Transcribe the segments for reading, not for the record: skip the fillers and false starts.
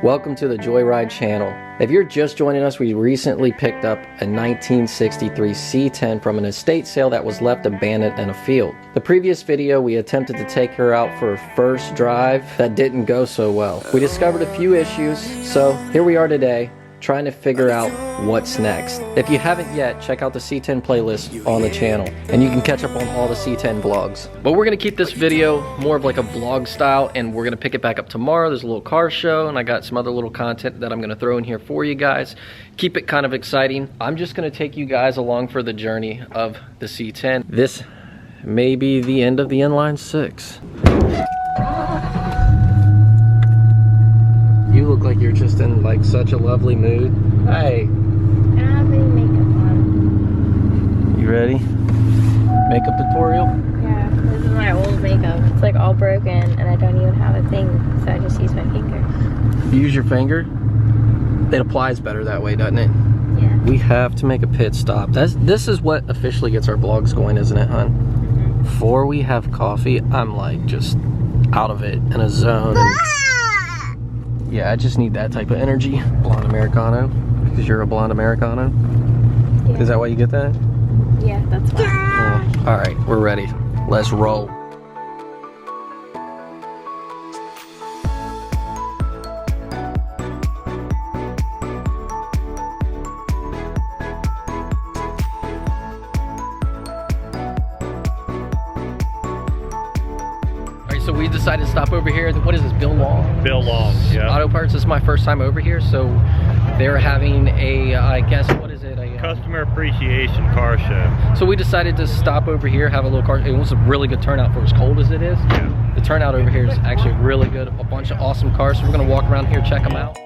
Welcome to the Joyride channel. If you're just joining us, we recently picked up a 1963 C10 from an estate sale that was left abandoned in a field. The previous video, we attempted to take her out for her first drive that didn't go so well. We discovered a few issues, so here we are today, trying to figure out what's next. If you haven't yet, check out the C10 playlist on the channel, and you can catch up on all the C10 vlogs. But we're gonna keep this video more of like a vlog style, and we're gonna pick it back up tomorrow. There's a little car show, and I got some other little content that I'm gonna throw in here for you guys. Keep it kind of exciting. I'm just gonna take you guys along for the journey of the C10. This may be the end of the inline 6. You look like you're just in like such a lovely mood. Hey. I don't have any makeup on. You ready? Makeup tutorial? Yeah, this is my old makeup. It's like all broken and I don't even have a thing, so I just use my finger. You use your finger? It applies better that way, doesn't it? Yeah. We have to make a pit stop. This is what officially gets our vlogs going, isn't it, hon? Mm-hmm. Before we have coffee, I'm like just out of it, in a zone. Yeah, I just need that type of energy. Blonde Americano, because you're a blonde Americano. Yeah. Is that why you get that? Yeah, that's fine. Oh, all right, we're ready. Let's roll. So we decided to stop over here. What is this, Bill Long? Bill Long, yeah. Auto Parts. This is my first time over here, so they're having a, I guess, what is it? A customer appreciation car show. So we decided to stop over here, have a little car. It was a really good turnout for as cold as it is. Yeah. The turnout over here is actually really good. A bunch of awesome cars. So we're gonna walk around here, check them out.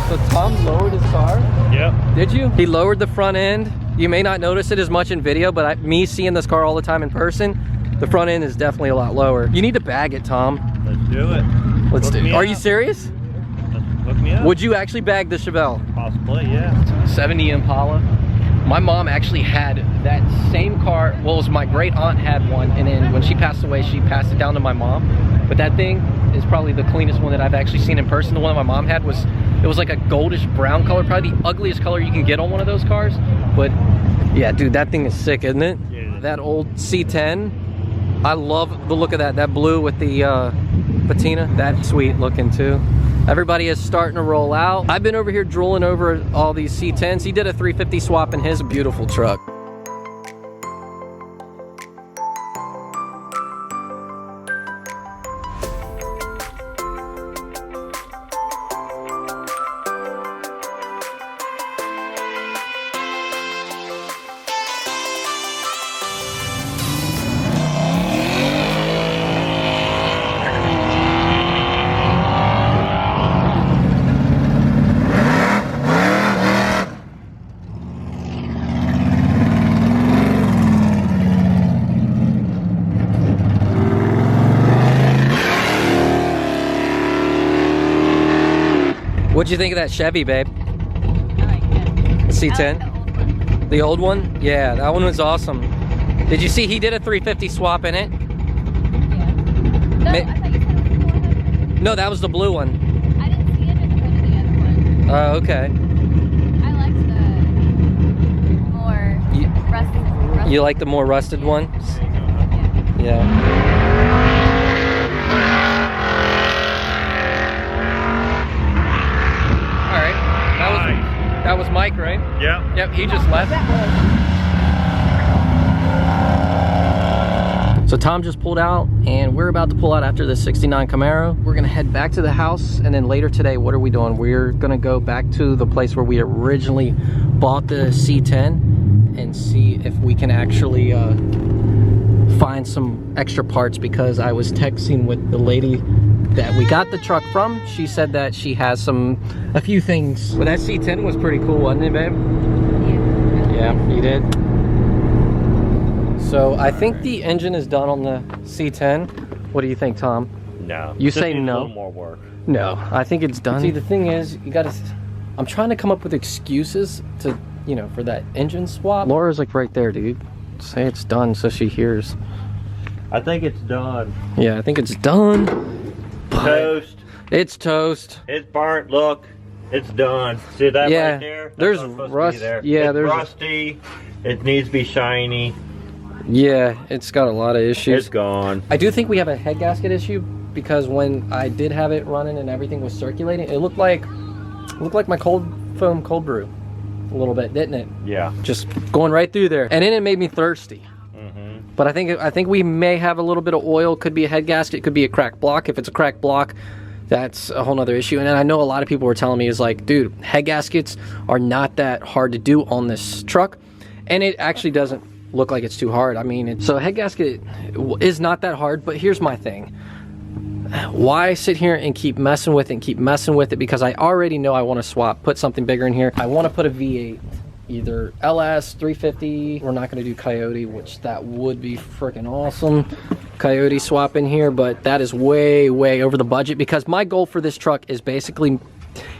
So Tom lowered his car? Yep. Did you? He lowered the front end. You may not notice it as much in video, but me seeing this car all the time in person, the front end is definitely a lot lower. You need to bag it, Tom. Let's do it. Let's do it. Are you serious? Look me up. Would you actually bag the Chevelle? Possibly, yeah. 70 Impala. My mom actually had that same car. Well, it was my great aunt had one, and then when she passed away, she passed it down to my mom. But that thing is probably the cleanest one that I've actually seen in person. The one that my mom had was, it was like a goldish brown color, probably the ugliest color you can get on one of those cars. But yeah, dude, that thing is sick, isn't it? Yeah. That old C10, I love the look of that. That blue with the patina, that's sweet looking too. Everybody is starting to roll out. I've been over here drooling over all these C10s. He did a 350 swap in his beautiful truck. What'd you think of that Chevy, babe? I like it. C10? The old one? Yeah, that one was awesome. Did you see he did a 350 swap in it? Yeah. No, I thought you said it was 400. No, that was the blue one. I didn't see it in the other one. Oh, okay. I liked the more rusted. You like the more rusted one? Yeah. Yeah. That was Mike, right? Yeah. Yep, he just left. So Tom just pulled out, and we're about to pull out after the 69 Camaro. We're gonna head back to the house, and then later today, what are we doing? We're gonna go back to the place where we originally bought the C10 and see if we can actually find find some extra parts because I was texting with the lady that we got the truck from. She said that she has a few things. But that C10 was pretty cool, wasn't it, babe? Yeah. Yeah, you did. So I think the engine is done on the C10. What do you think, Tom? No. You Just say needs no? A little more work. No, I think it's done. See, the thing is, you gotta, I'm trying to come up with excuses to, you know, for that engine swap. Laura's like right there, dude. Say it's done so she hears. I think it's done. Yeah, I think it's done. Toast. It's toast. It's burnt. Look, it's done. See that Yeah, right there? That's there's not supposed to be rust. there. Yeah, it's there's rusty. It needs to be shiny. Yeah, it's got a lot of issues. It's gone. I do think we have a head gasket issue because when I did have it running and everything was circulating, it looked like my cold foam cold brew a little bit, didn't it? Yeah. Just going right through there, and then it made me thirsty. But I think we may have a little bit of oil. Could be a head gasket, could be a cracked block. If it's a cracked block, that's a whole nother issue. And then I know a lot of people were telling me is like, dude, head gaskets are not that hard to do on this truck, and it actually doesn't look like it's too hard. I mean, so a head gasket is not that hard. But here's my thing: why sit here and keep messing with it and keep messing with it? Because I already know I want to swap, put something bigger in here. I want to put a V8. Either LS 350. We're not going to do Coyote, which that would be freaking awesome. Coyote swap in here, but that is way over the budget because my goal for this truck is basically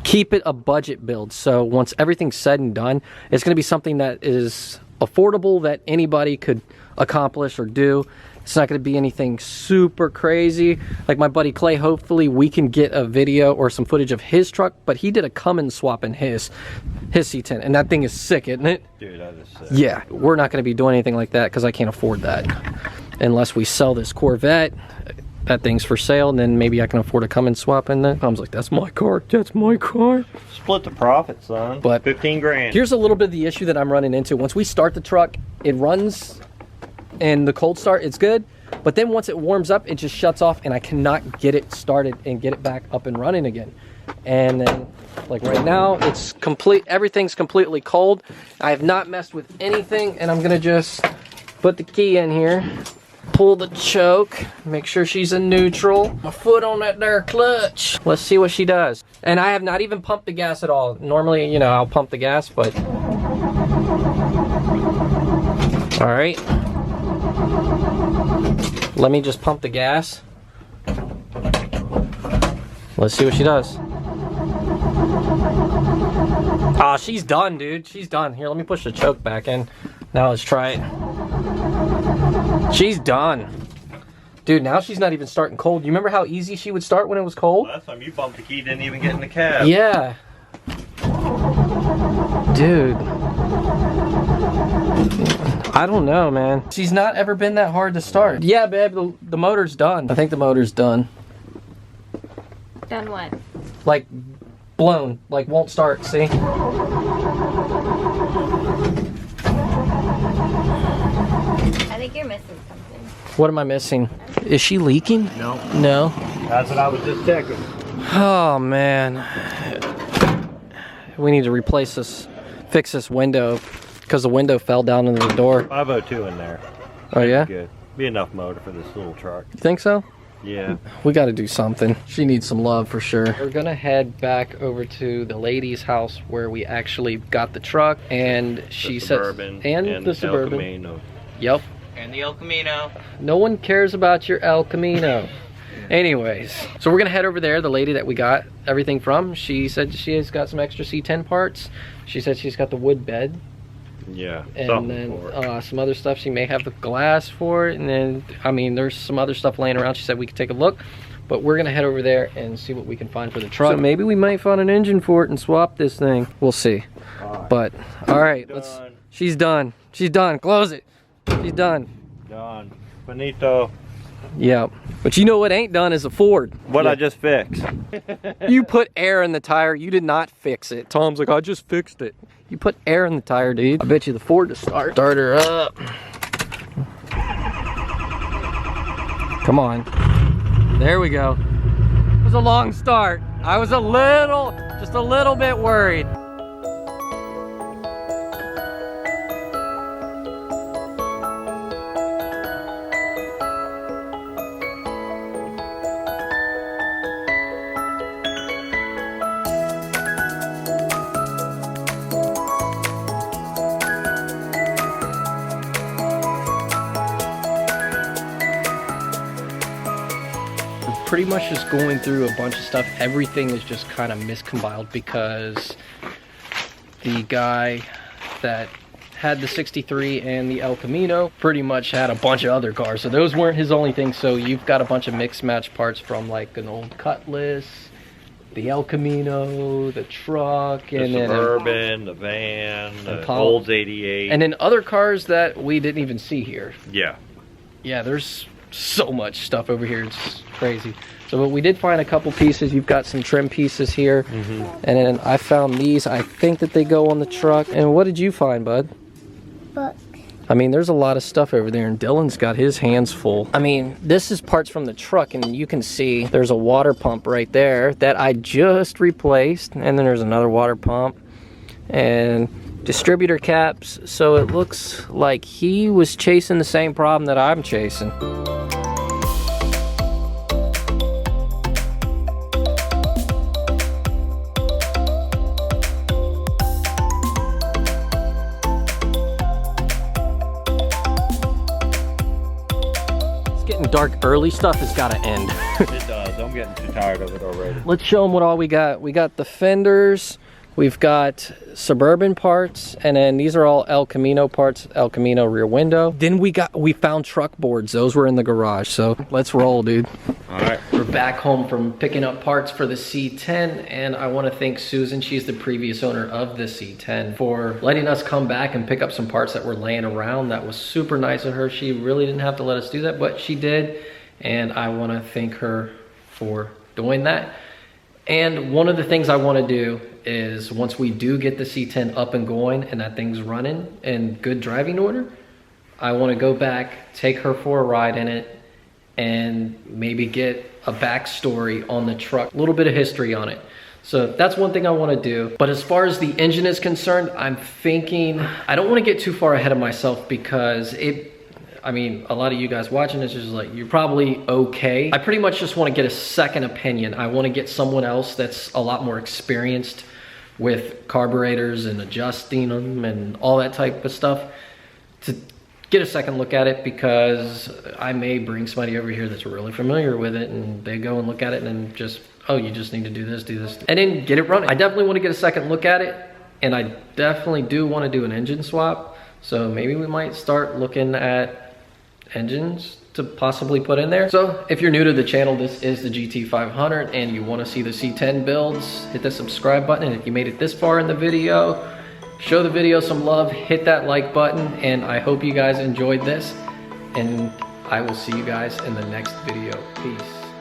keep it a budget build. So once everything's said and done, it's going to be something that is affordable that anybody could accomplish or do. It's not going to be anything super crazy. Like my buddy Clay, hopefully we can get a video or some footage of his truck, but he did a Cummins swap in his C10, and that thing is sick, isn't it? Dude, that is sick. Yeah, we're not going to be doing anything like that because I can't afford that. Unless we sell this Corvette, that thing's for sale, and then maybe I can afford a Cummins swap in that. Tom's like, that's my car, that's my car. Split the profit, son. But 15 grand. Here's a little bit of the issue that I'm running into. Once we start the truck, it runs, and the cold start, it's good. But then once it warms up, it just shuts off, and I cannot get it started and get it back up and running again. And then, like right now, it's complete. Everything's completely cold. I have not messed with anything, and I'm gonna just put the key in here, pull the choke, make sure she's in neutral. My foot on that there clutch. Let's see what she does. And I have not even pumped the gas at all. Normally, you know, I'll pump the gas, but all right. Let me just pump the gas. Let's see what she does. Ah, she's done, dude. She's done. Here, let me push the choke back in. Now let's try it. She's done. Dude, now she's not even starting cold. You remember how easy she would start when it was cold? Last time you bumped the key, didn't even get in the cab. Yeah. Dude. I don't know, man. She's not ever been that hard to start. Yeah, babe, the motor's done. I think the motor's done. Done what? Like, blown. Like, won't start, see? I think you're missing something. What am I missing? Is she leaking? No. No? That's what I was just checking. Oh, man. We need to replace this, fix this window, because the window fell down into the door. 502 in there. Oh, yeah? Good. Be enough motor for this little truck. You think so? Yeah. We got to do something. She needs some love for sure. We're gonna head back over to the lady's house where we actually got the truck, and she says, and the Suburban. El Camino. Yep. And the El Camino. No one cares about your El Camino. Anyways, so we're gonna head over there. The lady that we got everything from, she said she has got some extra C10 parts. She said she's got the wood bed. Yeah. And then some other stuff. She may have the glass for it, and then I mean there's some other stuff laying around. She said we could take a look, but we're gonna head over there and see what we can find for the truck. So maybe we might find an engine for it and swap this thing. We'll see. But all right, she's done. She's done. Close it. She's done. Done. Finito. Yeah, but you know what ain't done is a Ford. What I just fixed. You put air in the tire. You did not fix it. Tom's like, I just fixed it. You put air in the tire, dude. I bet you the Ford to start. Start her up. Come on. There we go. It was a long start. I was just a little bit worried. pretty much just going through a bunch of stuff. Everything is just kind of miscombined because the guy that had the 63 and the El Camino pretty much had a bunch of other cars, so those weren't his only things. So you've got a bunch of mixed match parts from like an old Cutlass, the El Camino, the truck, and the then Suburban, the van, the Apollo. Olds 88, and then other cars that we didn't even see here. yeah. Yeah, there's so much stuff over here, it's crazy. So, but we did find a couple pieces. You've got some trim pieces here, and then I found these. I think that they go on the truck. And what did you find, bud? Book. I mean, there's a lot of stuff over there, and Dylan's got his hands full. I mean, this is parts from the truck, and you can see there's a water pump right there that I just replaced, and then there's another water pump and distributor caps. So it looks like he was chasing the same problem that I'm chasing. Dark early stuff has got to end. It does. I'm getting too tired of it already. Let's show them what all we got. We got the fenders, we've got Suburban parts, and then these are all El Camino parts, El Camino rear window. Then we found truck boards. Those were in the garage. So let's roll, dude. All right. We're back home from picking up parts for the C10, and I want to thank Susan, she's the previous owner of the C10, for letting us come back and pick up some parts that were laying around. That was super nice of her. She really didn't have to let us do that, but she did, and I want to thank her for doing that. And one of the things I want to do is, once we do get the C10 up and going and that thing's running in good driving order, I want to go back, take her for a ride in it, and maybe get a backstory on the truck, a little bit of history on it. So that's one thing I want to do. But as far as the engine is concerned, I'm thinking, I don't want to get too far ahead of myself, because I mean, a lot of you guys watching this is like, you're probably okay. I pretty much just want to get a second opinion. I want to get someone else that's a lot more experienced with carburetors and adjusting them and all that type of stuff to get a second look at it, because I may bring somebody over here that's really familiar with it, and they go and look at it and then just, oh, you just need to do this, and then get it running. I definitely want to get a second look at it, and I definitely do want to do an engine swap. So maybe we might start looking at engines to possibly put in there. So if you're new to the channel, this is the GT500 and you want to see the C10 builds, hit the subscribe button. And if you made it this far in the video, show the video some love, hit that like button, and I hope you guys enjoyed this, and I will see you guys in the next video. Peace.